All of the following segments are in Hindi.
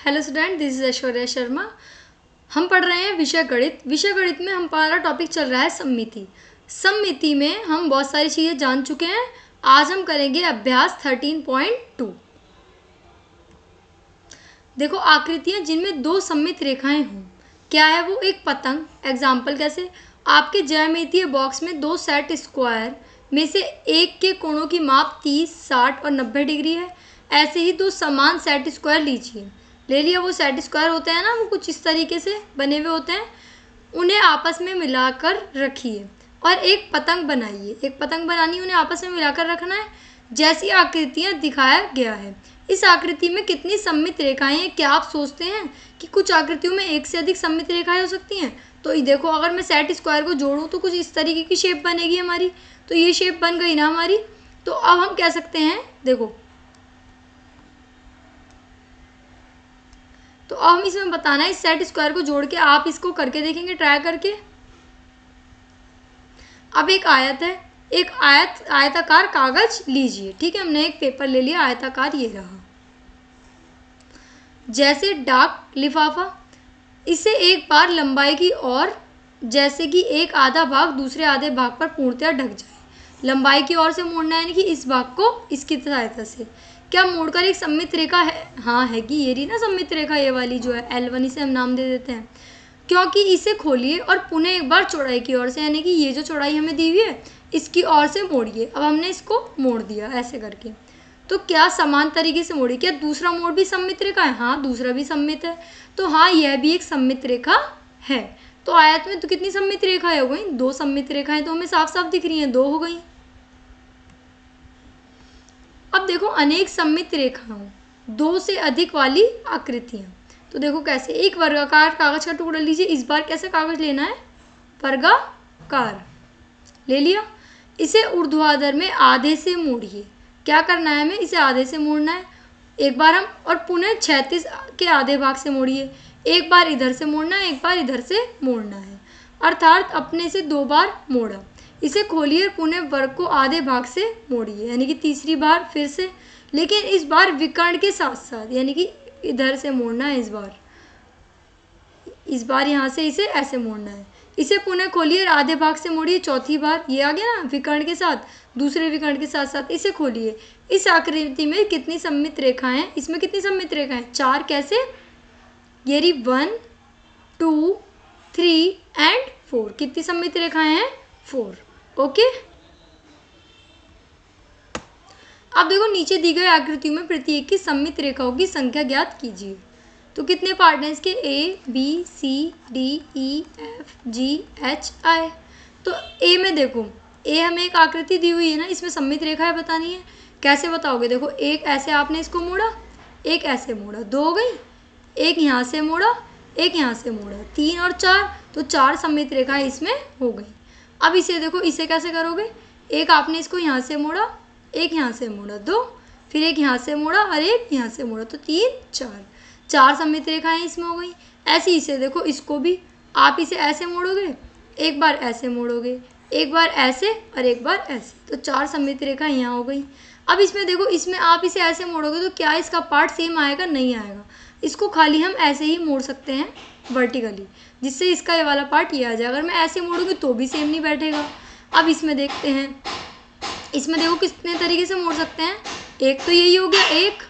Hello student, this is Aishwarya Sharma. हम पढ़ रहे हैं विषय गणित। विषय गणित में हमारा टॉपिक चल रहा है सममिति। सममिति में हम बहुत सारी चीज़ें जान चुके हैं। आज हम करेंगे अभ्यास 13.2। देखो, आकृतियाँ जिनमें दो सममित रेखाएं हों। क्या है वो? एक पतंग। एग्जाम्पल कैसे? आपके ज्यामितीय बॉक्स में दो सेट स्क्वायर में से एक के कोणों की माप 30, 60 और 90 डिग्री है। ऐसे ही दो समान सेट स्क्वायर लीजिए। ले लिया। वो सेट स्क्वायर होते हैं ना, वो कुछ इस तरीके से बने हुए होते हैं। उन्हें आपस में मिलाकर रखिए और एक पतंग बनाइए। एक पतंग बनानी, उन्हें आपस में मिलाकर रखना है, जैसी आकृतियाँ दिखाया गया है। इस आकृति में कितनी सममित रेखाएं हैं? क्या आप सोचते हैं कि कुछ आकृतियों में एक से अधिक सममित रेखाएं हो सकती हैं? तो ये देखो, अगर मैं सेट स्क्वायर को जोड़ूं तो कुछ इस तरीके की शेप बनेगी हमारी। तो ये शेप बन गई ना हमारी। तो अब हम कह सकते हैं, देखो, तो अब हम इसमें बताना है, इस सेट स्क्वायर को जोड़ के आप इसको करके देखेंगे, ट्राई करके। अब एक आयत है, एक आयताकार कागज लीजिए। ठीक है, हमने एक पेपर ले लिया आयताकार, ये रहा, जैसे डाक लिफाफा। इसे एक बार लंबाई की ओर, जैसे कि एक आधा भाग दूसरे आधे भाग पर पूर्णतया ढक जाए। लंबाई की ओर से मोड़ना है, यानी कि इस भाग को इसकी सहायता से क्या मोड़कर एक सममित रेखा है। हाँ है कि ये रही ना सममित रेखा, ये वाली जो है L1, इसे हम नाम दे देते हैं। क्योंकि इसे खोलिए और पुनः एक बार चौड़ाई की ओर से, यानी कि ये जो चौड़ाई हमें दी हुई है इसकी ओर से मोड़िए। अब हमने इसको मोड़ दिया ऐसे करके। तो क्या समान तरीके से मोड़ी? क्या दूसरा मोड़ भी सममित रेखा है? हाँ, दूसरा भी सममित है। तो हाँ, यह भी एक सममित रेखा है। तो आयत में तो कितनी सममित रेखाएं हो गई? दो सममित रेखाएं तो हमें साफ साफ दिख रही हैं, दो हो गई। अब देखो, अनेक सममित रेखाओं, दो से अधिक वाली आकृतियां। तो देखो कैसे, एक वर्गाकार कागज का टुकड़ा लीजिए। इस बार कैसा कागज लेना है? वर्गाकार ले लिया। इसे ऊर्ध्वाधर में आधे से मोड़िए। क्या करना है हमें? इसे आधे से मोड़ना है एक बार हम, और पुनः 36 के आधे भाग से मोड़िए। एक बार इधर से मोड़ना है, एक बार इधर से मोड़ना है, अर्थात अपने से दो बार मोड़ा। इसे खोलिए और पुनः वर्ग को आधे भाग से मोड़िए, यानी कि तीसरी बार फिर से, लेकिन इस बार विकर्ण के साथ साथ, यानी कि इधर से मोड़ना है। इस बार यहाँ से इसे ऐसे मोड़ना है। इसे पुनः खोलिए और आधे भाग से मोड़िए चौथी बार। ये आ गया ना, विकर्ण के साथ, दूसरे विकर्ण के साथ साथ इसे खोलिए। इस आकृति में कितनी सममित रेखाएं हैं? इसमें कितनी सममित रेखाएं? 4। कैसे? ये रही 1, 2, 3 एंड 4। कितनी सममित रेखाएं हैं? 4। ओके। अब देखो, नीचे दी गई आकृतियों में प्रत्येक की सममित रेखाओं की संख्या ज्ञात कीजिए। तो कितने पार्ट हैं इसके? A, B, C, D, E, F, G, H, I। तो A में देखो, A हमें एक आकृति दी हुई है ना, इसमें सममित रेखा है, बतानी है। कैसे बताओगे? देखो, एक ऐसे आपने इसको मोड़ा, एक ऐसे मोड़ा, दो हो गई। एक यहाँ से मोड़ा, एक यहाँ से मोड़ा, 3 और 4, तो 4 सममित रेखाएं इसमें हो गई। अब इसे देखो, इसे कैसे करोगे? एक आपने इसको यहाँ से मोड़ा, एक यहाँ से मोड़ा, 2, फिर एक यहाँ से मोड़ा और एक यहाँ से मोड़ा, तो 3, 4 सममित रेखाएं इसमें हो गई। ऐसे इसे देखो, इसको भी आप इसे ऐसे मोड़ोगे, एक बार ऐसे मोड़ोगे, एक बार ऐसे और एक बार ऐसे, तो 4 सममित रेखाएं यहाँ हो गई। अब इसमें देखो, इसमें आप इसे ऐसे मोड़ोगे तो क्या इसका पार्ट सेम आएगा? नहीं आएगा। इसको खाली हम ऐसे ही मोड़ सकते हैं वर्टिकली, जिससे इसका ये वाला पार्ट ये आ जाए। अगर मैं ऐसे मोड़ूंगी तो भी सेम नहीं बैठेगा। अब इसमें देखते हैं, इसमें देखो कितने तरीके से मोड़ सकते हैं। एक तो यही हो गया, एक,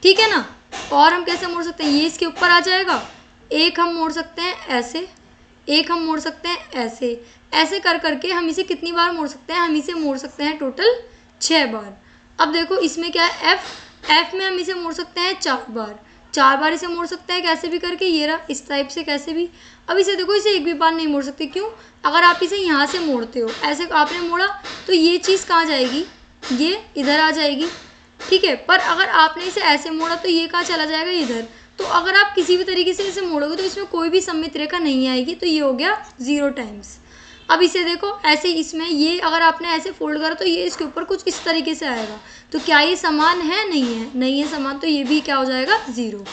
ठीक है ना। और हम कैसे मोड़ सकते हैं? ये इसके ऊपर आ जाएगा। एक हम मोड़ सकते हैं ऐसे, एक हम मोड़ सकते हैं ऐसे। ऐसे कर करके हम इसे कितनी बार मोड़ सकते हैं? हम इसे मोड़ सकते हैं टोटल 6 बार। अब देखो, इसमें क्या है? F में हम इसे मोड़ सकते हैं 4 बार। 4 बार इसे मोड़ सकते हैं कैसे भी करके, ये रहा, इस टाइप से कैसे भी। अब इसे देखो, इसे एक भी बार नहीं मोड़ सकते। क्यों? अगर आप इसे यहाँ से मोड़ते हो, ऐसे आपने मोड़ा, तो ये चीज़ कहाँ जाएगी? ये इधर आ जाएगी, ठीक है। पर अगर आपने इसे ऐसे मोड़ा तो ये कहाँ चला जाएगा? इधर। तो अगर आप किसी भी तरीके से इसे मोड़ोगे तो इसमें कोई भी सममित रेखा नहीं आएगी। तो ये हो गया 0 टाइम्स। अब इसे देखो, ऐसे इसमें ये अगर आपने ऐसे फोल्ड करा तो ये इसके ऊपर कुछ इस तरीके से आएगा। तो क्या ये समान है? नहीं है, नहीं है समान, तो ये भी क्या हो जाएगा? 0।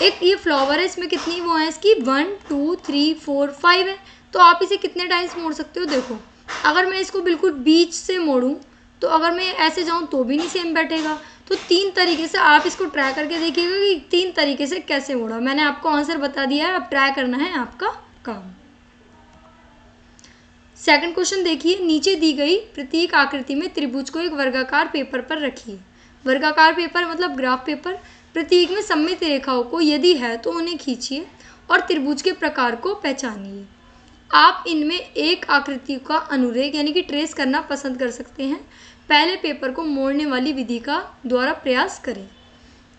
एक ये फ्लावर है, इसमें कितनी वो है इसकी? 1, 2, 3, 4, 5 है। तो आप इसे कितने टाइम्स मोड़ सकते हो? देखो, अगर मैं इसको बिल्कुल बीच से मोड़ूँ तो अगर मैं ऐसे जाऊँ तो भी नहीं सेम बैठेगा। तो तो 3 तरीके से आप इसको ट्राई करके देखिएगा कि 3 तरीके से कैसे मोड़ा। मैंने आपको आंसर बता दिया है, अब ट्राई करना है आपका काम। सेकंड क्वेश्चन देखिए, नीचे दी गई प्रतीक आकृति में त्रिभुज को एक वर्गाकार पेपर पर रखिए। वर्गाकार पेपर मतलब ग्राफ पेपर। प्रतीक में सममित रेखाओं को यदि है तो उन्हें खींचिए और त्रिभुज के प्रकार को पहचानिए। आप इनमें एक आकृति का अनुरेख यानी कि ट्रेस करना पसंद कर सकते हैं। पहले पेपर को मोड़ने वाली विधि का द्वारा प्रयास करें।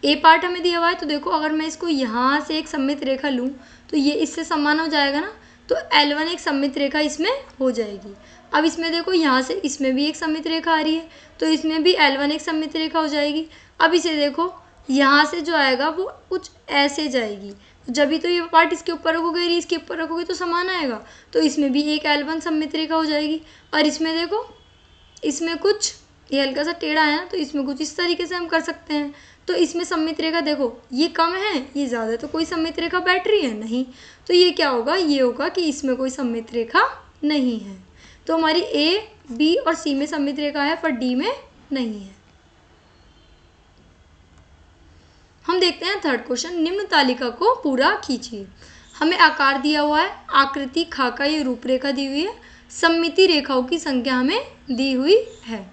ए पार्ट हमें दिया हुआ है, तो देखो अगर मैं इसको यहाँ से एक सममित रेखा लूँ तो ये इससे समान हो जाएगा ना, तो L1 एक सममित रेखा इसमें हो जाएगी। अब इसमें देखो यहाँ से इसमें भी एक सममित रेखा आ रही है, तो इसमें भी L1 एक सममित रेखा हो जाएगी। अब इसे देखो यहाँ से जो आएगा वो कुछ ऐसे जाएगी, जब भी तो ये पार्ट इसके ऊपर रखोगे, इसके ऊपर रखोगे तो समान आएगा, तो इसमें भी एक L1 सममित रेखा हो जाएगी। और इसमें देखो इसमें कुछ ये हल्का सा टेढ़ा है ना, तो इसमें कुछ इस तरीके से हम कर सकते हैं। तो इसमें सममित रेखा देखो ये कम है ये ज़्यादा, तो कोई सममित रेखा बैठ रही है नहीं, तो ये क्या होगा, ये होगा कि इसमें कोई सममित रेखा नहीं है। तो हमारी ए, बी और सी में सममित रेखा है पर डी में नहीं है। हम देखते हैं थर्ड क्वेश्चन, निम्न तालिका को पूरा खींचिए। हमें आकार दिया हुआ है, आकृति खाका ये रूपरेखा दी हुई है, सममिति रेखाओं की संख्या हमें दी हुई है।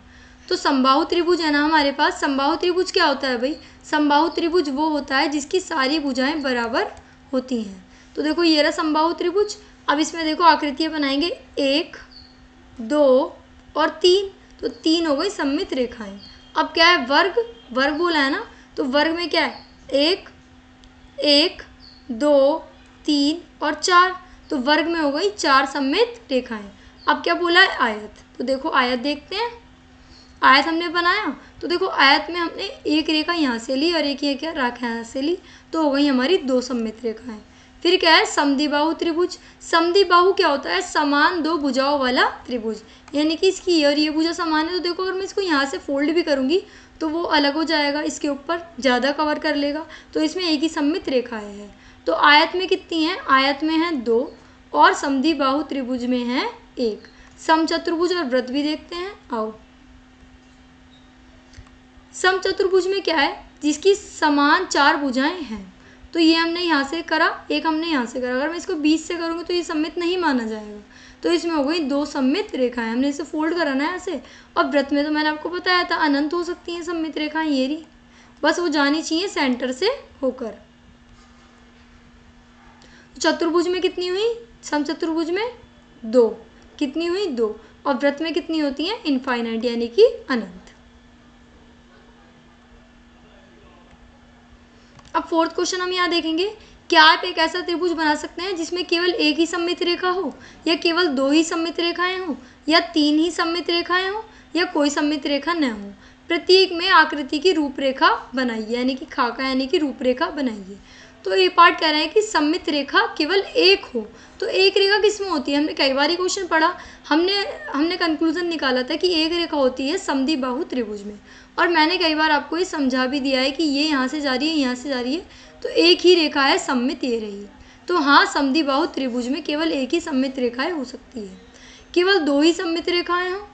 तो समबाहु त्रिभुज है ना हमारे पास। समबाहु त्रिभुज क्या होता है भाई, समबाहु त्रिभुज वो होता है जिसकी सारी भुजाएं बराबर होती हैं। तो देखो ये रहा समबाहु त्रिभुज। अब इसमें देखो आकृतियाँ बनाएंगे 1, 2 और 3, तो 3 हो गई सममित रेखाएं। अब क्या है, वर्ग, वर्ग बोला है ना, तो वर्ग में क्या है 1, 1, 2, 3 और 4, तो वर्ग में हो गई 4 सममित रेखाएं। अब क्या बोला है, आयत। तो देखो आयत देखते हैं, आयत हमने बनाया, तो देखो आयत में हमने एक रेखा यहाँ से ली और एक ये क्या रेखा यहाँ से ली, तो हो गई हमारी 2 सममित रेखाएं। फिर क्या है, समद्विबाहु त्रिभुज। समद्विबाहु क्या होता है, समान 2 भुजाओं वाला त्रिभुज, यानी कि इसकी ये और ये भुजा समान है। तो देखो अगर मैं इसको यहाँ से फोल्ड भी करूँगी तो वो अलग हो जाएगा, इसके ऊपर ज़्यादा कवर कर लेगा, तो इसमें एक ही सममित रेखाएं है। तो आयत में कितनी है, आयत में है 2 और समद्विबाहु त्रिभुज में है 1। समचतुर्भुज और वृत्त भी देखते हैं, आओ। समचतुर्भुज में क्या है, जिसकी समान 4 भुजाएं हैं, तो ये हमने यहाँ से करा, एक हमने यहाँ से करा। अगर मैं इसको 20 से करूँगी तो ये सममित नहीं माना जाएगा, तो इसमें हो गई 2 सममित रेखाएं। हमने इसे फोल्ड कराना है ऐसे। और वृत्त में तो मैंने आपको बताया था अनंत हो सकती हैं सममित रेखाएं, ये रही, बस वो जानी चाहिए सेंटर से होकर। चतुर्भुज में कितनी हुई, समचतुर्भुज में 2, कितनी हुई 2, और वृत्त में कितनी होती हैं, इनफाइनाइट यानी कि अनंत। अब फोर्थ क्वेश्चन हम यहाँ देखेंगे, क्या आप एक ऐसा त्रिभुज बना सकते हैं जिसमें केवल एक ही सममित रेखा हो, या केवल 2 ही सममित रेखाएं हो, या 3 ही सममित रेखाएं हो, या कोई सममित रेखा न हो। प्रतीक में आकृति की रूपरेखा बनाइए, यानी कि खाका यानी कि रूपरेखा बनाइए। तो ये पार्ट कह रहे हैं कि सममित रेखा केवल एक हो, तो एक रेखा किसमें होती है, हमने कई बार ये क्वेश्चन पढ़ा, हमने कंक्लूजन निकाला था कि एक रेखा होती है समद्विबाहु त्रिभुज में। और मैंने कई बार आपको ये समझा भी दिया है कि ये यहाँ से जा रही है, यहाँ से जा रही है, तो एक ही रेखा है सममित, ये रही। तो हाँ, समद्विबाहु त्रिभुज में केवल एक ही सममित रेखाएं हो सकती है। केवल 2 ही सममित रेखाएं हो,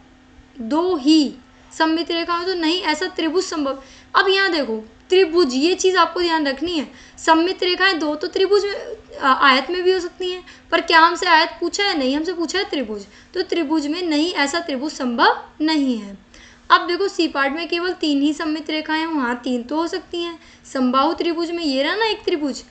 2 ही सममित रेखाएं तो नहीं, ऐसा त्रिभुज संभव। अब यहाँ देखो त्रिभुज, ये चीज़ आपको ध्यान रखनी है, सममित रेखाएं 2 तो त्रिभुज में आयत में भी हो सकती हैं, पर क्या हमसे आयत पूछा है, नहीं, हमसे पूछा है त्रिभुज, तो त्रिभुज में नहीं, ऐसा त्रिभुज संभव नहीं है। अब देखो सी पार्ट में केवल 3 ही सममित रेखाएं हो, हाँ 3 तो हो सकती हैं। समबाहु त्रिभुज में ये रहा ना एक त्रिभुज,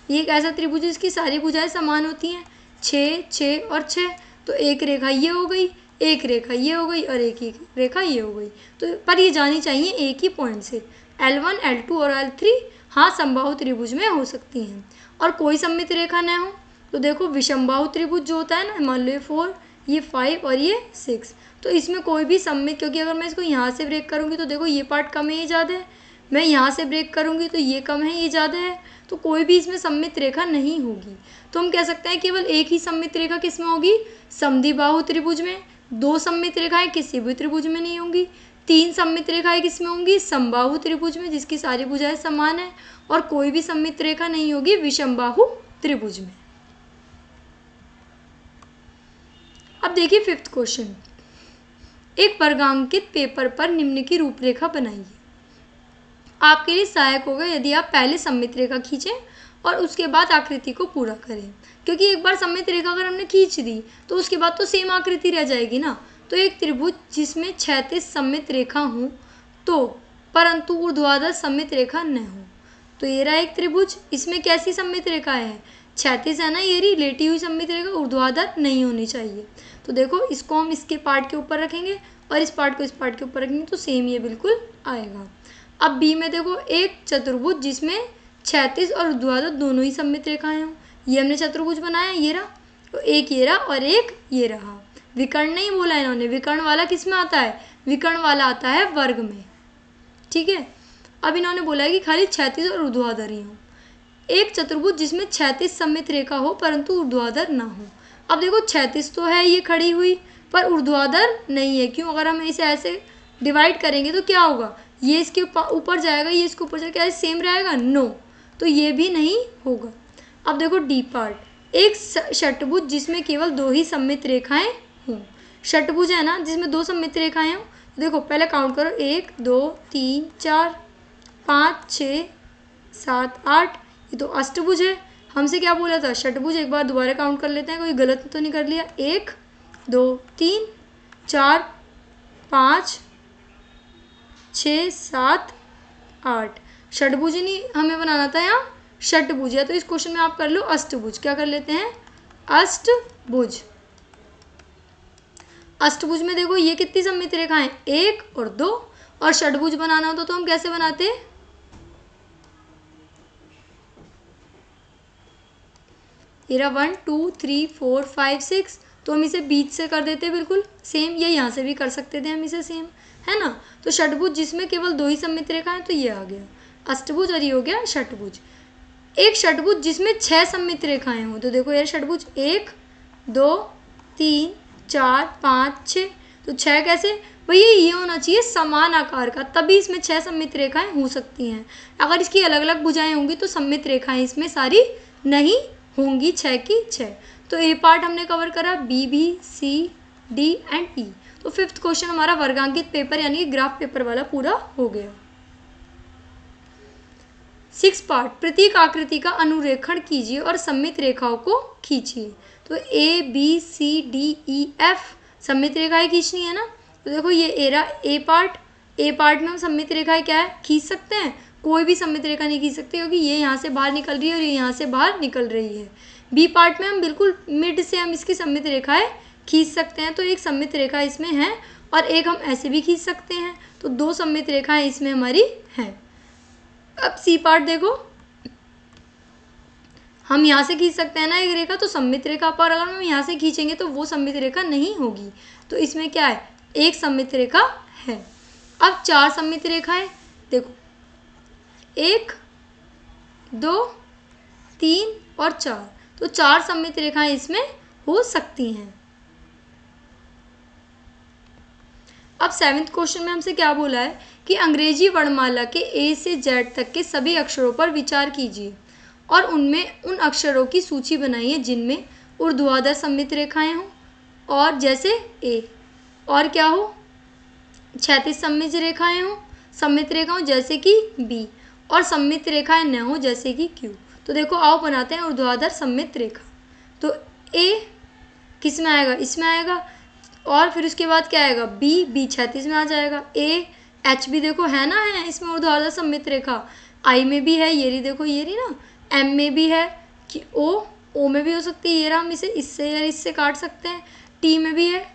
ये एक ऐसा त्रिभुज जिसकी सारी भुजाएं समान होती हैं, 6, 6 और 6, तो एक रेखा ये हो गई, एक रेखा ये हो गई और एक ही रेखा ये हो गई। तो पर ये जानी चाहिए एक ही पॉइंट से, L1, L2 और L3 हाँ समबाहु त्रिभुज में हो सकती हैं। और कोई सममित रेखा न हो तो देखो विषमबाहु त्रिभुज जो होता है ना, मान लो ये 4, ये 5 और ये 6, तो इसमें कोई भी सममित, क्योंकि अगर मैं इसको यहाँ से ब्रेक करूँगी तो देखो ये पार्ट कम है ये ज़्यादा है, मैं यहाँ से ब्रेक करूँगी तो ये कम है ये ज़्यादा है, तो कोई भी इसमें सममित रेखा नहीं होगी। तो हम कह सकते हैं केवल एक ही सममित रेखा किस में होगी, समद्विबाहु त्रिभुज में। 2 सममित रेखाएं किसी भी त्रिभुज में नहीं होंगी। 3 सममित रेखाएं किस में होंगी, समबाहु त्रिभुज में जिसकी सारी भुजाएं समान है। और कोई भी सममित रेखा नहीं होगी विषमबाहु त्रिभुज में। अब देखिए फिफ्थ क्वेश्चन, एक वर्गांकित पेपर पर निम्न की रूपरेखा बनाइए। आपके लिए सहायक होगा यदि आप पहले सममित रेखा खींचें और उसके बाद आकृति को पूरा करें, क्योंकि एक बार सममित रेखा अगर हमने खींच दी तो उसके बाद तो सेम आकृति रह जाएगी ना। तो एक त्रिभुज जिसमें क्षैतिज सममित रेखा हो तो परंतु ऊर्ध्वाधर सममित रेखा न हो। तो ये रहा एक त्रिभुज, इसमें कैसी सममित रेखा है, क्षैतिज है ना, ये रही लेटी हुई सममित रेखा, ऊर्ध्वाधर नहीं होनी चाहिए। तो देखो इसको हम इसके पार्ट के ऊपर रखेंगे और इस पार्ट को इस पार्ट के ऊपर रखेंगे तो सेम ये बिल्कुल आएगा। अब बी में देखो एक चतुर्भुज जिसमें क्षैतिज और ऊर्ध्वाधर दोनों ही सममित रेखाएं हों, ये हमने चतुर्भुज बनाया, ये रहा, तो एक ये रहा और एक ये रहा। विकर्ण नहीं बोला इन्होंने, विकर्ण वाला किस में आता है, विकर्ण वाला आता है वर्ग में, ठीक है। अब इन्होंने बोला है कि खाली क्षैतिज और ऊर्ध्वाधर ही हो। एक चतुर्भुज जिसमें क्षैतिज सममित रेखा हो परंतु ऊर्ध्वाधर ना हो। अब देखो क्षैतिज तो है ये खड़ी हुई पर ऊर्ध्वाधर नहीं है, क्यों, अगर हम इसे ऐसे डिवाइड करेंगे तो क्या होगा, ये इसके ऊपर जाएगा, ये इसके ऊपर जाएगा, ऐसे सेम रहेगा, नो, तो ये भी नहीं होगा। अब देखो डी पार्ट, एक षटभुज जिसमें केवल दो ही सममित रेखाएं हों। षटभुज है ना जिसमें दो सममित रेखाएं हों। देखो पहले काउंट करो, 1 2 3 4 5 6 7 8, ये तो अष्टभुज है। हमसे क्या बोला था, षटभुज। एक बार दोबारा काउंट कर लेते हैं, कोई गलत तो नहीं कर लिया। 1 2 3 4 5 6 7 8, षटभुज नहीं हमें बनाना था यहाँ, षटभुज है। तो इस क्वेश्चन में आप कर लो अष्टभुज, क्या कर लेते हैं, अष्टभुज। अष्टभुज में देखो ये कितनी सममित रेखाएं, 1 और 2, और षटभुज बनाना होता तो हम कैसे बनाते, ये रहा 1 2 3 4 5 6, तो हम इसे बीच से कर देते बिल्कुल सेम, ये यहाँ से भी कर सकते थे हम इसे सेम, है ना। तो षटभुज जिसमें केवल दो ही सममित रेखाएं, तो ये आ गया अष्टभुज और ये हो गया षटभुज। एक षटभुज जिसमें 6 सममित रेखाएं हों, तो देखो ये षटभुज 1 2 3 4 5 6, तो 6 कैसे भैया, ये होना चाहिए समान आकार का, तभी इसमें 6 सममित रेखाएं हो सकती हैं। अगर इसकी अलग अलग भुजाएं होंगी तो सममित रेखाएं इसमें सारी नहीं होंगी, 6 की 6। तो ए पार्ट हमने कवर करा, बी भी, सी डी एंड ई। तो 5th क्वेश्चन हमारा वर्गांकित पेपर यानी कि ग्राफ पेपर वाला पूरा हो गया। 6 पार्ट, प्रत्येक आकृति का अनुरेखण कीजिए और सममित रेखाओं को खींचिए। तो A B C D E F सममित रेखाएं खींचनी है ना। तो देखो ये ए रहा ए पार्ट, ए पार्ट में हम सममित रेखाएं क्या है खींच सकते हैं, कोई भी सममित रेखा नहीं खींच सकते क्योंकि ये यहाँ से बाहर निकल रही है और ये यहाँ से बाहर निकल रही है। बी पार्ट में हम बिल्कुल मिड से हम इसकी सममित रेखाएं खींच सकते हैं, तो एक सममित रेखा इसमें है और एक हम ऐसे भी खींच सकते हैं, तो 2 सममित रेखाएं इसमें हमारी हैं। अब सी पार्ट देखो, हम यहाँ से खींच सकते हैं ना एक रेखा, तो सममित रेखा, पर अगर हम यहाँ से खींचेंगे तो वो सममित रेखा नहीं होगी, तो इसमें क्या है, एक सममित रेखा है। अब 4 सममित रेखाएं देखो, 1 2 3 और 4, तो 4 सममित रेखाएं इसमें हो सकती हैं। अब 7th क्वेश्चन में हमसे क्या बोला है कि अंग्रेजी वर्णमाला के ए से जेड तक के सभी अक्षरों पर विचार कीजिए और उनमें उन अक्षरों की सूची बनाइए जिनमें ऊर्ध्वाधर सममित रेखाएं हों और जैसे ए, और क्या हो, क्षैतिज सममित रेखाएं हों, सममित रेखा हो जैसे कि बी, और सममित रेखाएं न हो जैसे कि क्यू। तो देखो आओ बनाते हैं ऊर्ध्वाधर सममित रेखा। तो ए किस में आएगा, इसमें आएगा, और फिर उसके बाद क्या आएगा, बी, बी क्षैतिज में आ जाएगा, ए एच भी देखो है ना, है इसमें ऊर्ध्वाधर सममित रेखा, आई में भी है, ये रही देखो ये रही ना, एम में भी है, कि ओ में भी हो सकती है, ये रहा, हम इसे इससे या इससे काट सकते हैं, टी में भी है,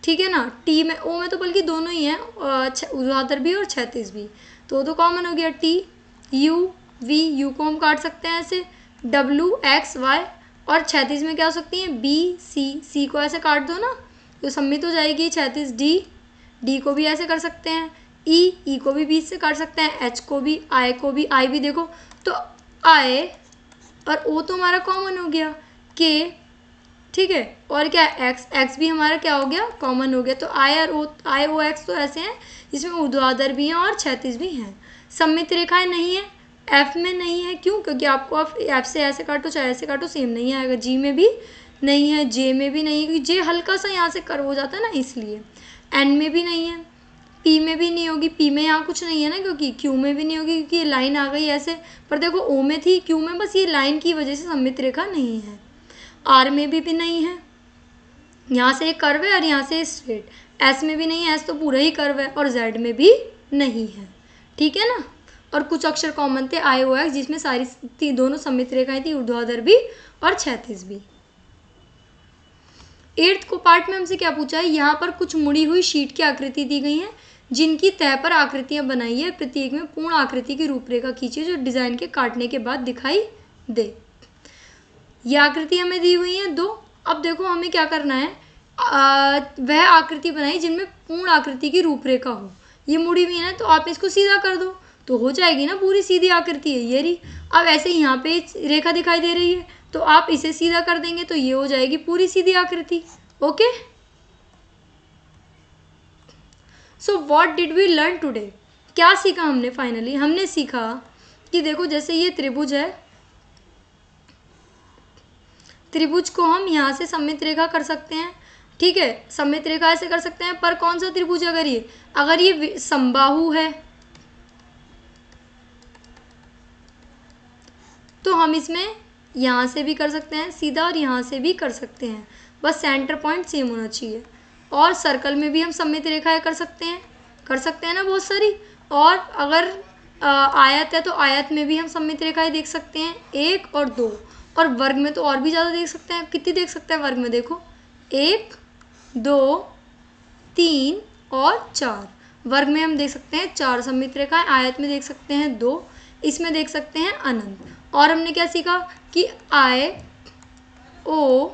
ठीक है ना, टी में, ओ में तो बल्कि दोनों ही हैं, ऊर्ध्वाधर भी और क्षैतिज भी, तो कॉमन हो गया टी, यू वी, यू को हम काट सकते हैं ऐसे, डब्ल्यू एक्स वाई, और क्षैतिज में क्या हो सकती हैं, बी सी, सी को ऐसे काट दो ना तो सम्मित हो जाएगी क्षैतिज, डी, डी को भी ऐसे कर सकते हैं, ई को भी बीच से काट सकते हैं, एच को भी, आई को भी, आई भी देखो, तो आई और ओ तो हमारा कॉमन हो गया, के, ठीक है, और क्या एक्स, एक्स भी हमारा क्या हो गया, कॉमन हो गया। तो आई और ओ, आई ओ एक्स तो ऐसे हैं जिसमें ऊर्ध्वाधर भी हैं और क्षैतिज भी हैं। सममित रेखाएं नहीं है, एफ में नहीं है, क्यों, क्योंकि आपको एफ से ऐसे काटो चाहे ऐसे काटो सेम नहीं आएगा, जी में भी नहीं है, जे में भी नहीं है, क्योंकि जे हल्का सा यहाँ से कर्व हो जाता है ना इसलिए, एन में भी नहीं है, पी में भी नहीं होगी, पी में यहाँ कुछ नहीं है ना, क्योंकि क्यू में भी नहीं होगी क्योंकि ये लाइन आ गई ऐसे, पर देखो ओ में थी, क्यू में बस ये लाइन की वजह से सममित रेखा नहीं है। आर में भी नहीं है, यहाँ से एक कर्व है और यहाँ से स्ट्रेट। एस में भी नहीं है, एस तो पूरा ही कर्व है, और जेड में भी नहीं है, ठीक है ना। और कुछ अक्षर कॉमन थे आई ओ एक्स, जिसमें सारी दोनों सममित रेखाएं थी, ऊर्ध्वाधर भी और क्षैतिज भी। 8th को पार्ट में हमसे क्या पूछा है, यहाँ पर कुछ मुड़ी हुई शीट की आकृति दी गई है जिनकी तह पर आकृतियां बनाई है, प्रत्येक में पूर्ण आकृति की रूपरेखा खींचिए जो डिजाइन के काटने के बाद दिखाई दे। यह आकृति हमें दी हुई है 2। अब देखो हमें क्या करना है, वह आकृति बनाई जिनमें पूर्ण आकृति की रूपरेखा हो। ये मुड़ी हुई है ना, तो आप इसको सीधा कर दो तो हो जाएगी ना, पूरी सीधी आकृति है ये रही। अब ऐसे यहाँ पे रेखा दिखाई दे रही है तो आप इसे सीधा कर देंगे तो ये हो जाएगी पूरी सीधी आकृति। Okay, so what did we learn today, क्या सीखा हमने फाइनली। हमने सीखा कि देखो जैसे ये त्रिभुज है, त्रिभुज को हम यहाँ से सममित रेखा कर सकते हैं, ठीक है, सममित रेखा ऐसे कर सकते हैं, पर कौन सा त्रिभुज, अगर ये समबाहु है तो हम इसमें यहाँ से भी कर सकते हैं सीधा और यहाँ से भी कर सकते हैं, बस सेंटर पॉइंट सेम होना चाहिए। और सर्कल में भी हम सममित रेखाएं कर सकते हैं ना बहुत सारी। और अगर आयत है तो आयत में भी हम सममित रेखाएं देख सकते हैं 1 और 2, और वर्ग में तो और भी ज़्यादा देख सकते हैं। कितनी देख सकते हैं वर्ग में, देखो 1 2 3 और 4, वर्ग में हम देख सकते हैं 4 सममित रेखाएं, आयत में देख सकते हैं 2, इसमें देख सकते हैं अनंत। और हमने क्या सीखा कि आई ओ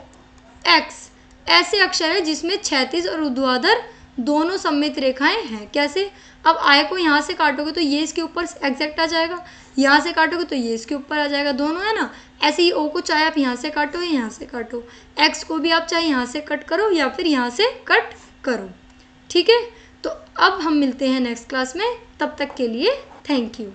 एक्स ऐसे अक्षर है जिसमें क्षैतिज और ऊर्ध्वाधर दोनों सममित रेखाएं हैं। कैसे, अब आई को यहाँ से काटोगे तो ये इसके ऊपर एग्जैक्ट आ जाएगा, यहाँ से काटोगे तो ये इसके ऊपर आ जाएगा, दोनों है ना। ऐसे ही ओ को चाहे आप यहाँ से काटो या यहाँ से काटो, एक्स को भी आप चाहे यहाँ से कट करो या फिर यहाँ से कट करो, ठीक है। तो अब हम मिलते हैं नेक्स्ट क्लास में, तब तक के लिए थैंक यू।